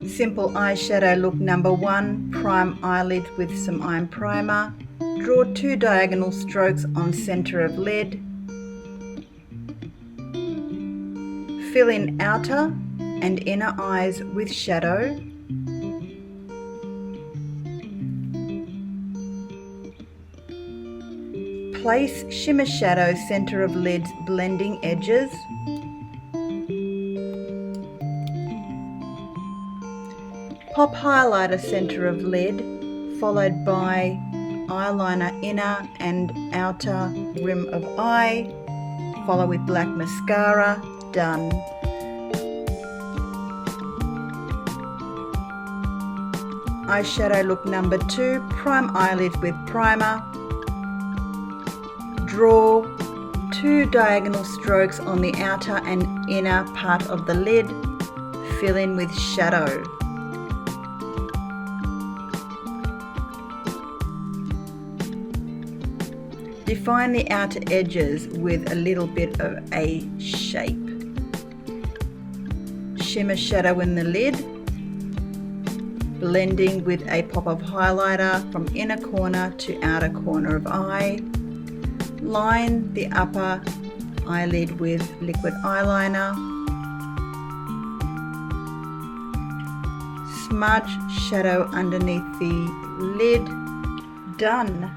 Simple eyeshadow look number 1, prime eyelid with some iron primer. Draw 2 diagonal strokes on center of lid. Fill in outer and inner eyes with shadow. Place shimmer shadow center of lid's blending edges. Pop highlighter center of lid, followed by eyeliner inner and outer rim of eye. Follow with black mascara. Done. Eyeshadow look number 2, prime eyelid with primer. Draw 2 diagonal strokes on the outer and inner part of the lid. Fill in with shadow. Define the outer edges with a little bit of a shape. Shimmer shadow in the lid, blending with a pop of highlighter from inner corner to outer corner of eye. Line the upper eyelid with liquid eyeliner. Smudge shadow underneath the lid. Done.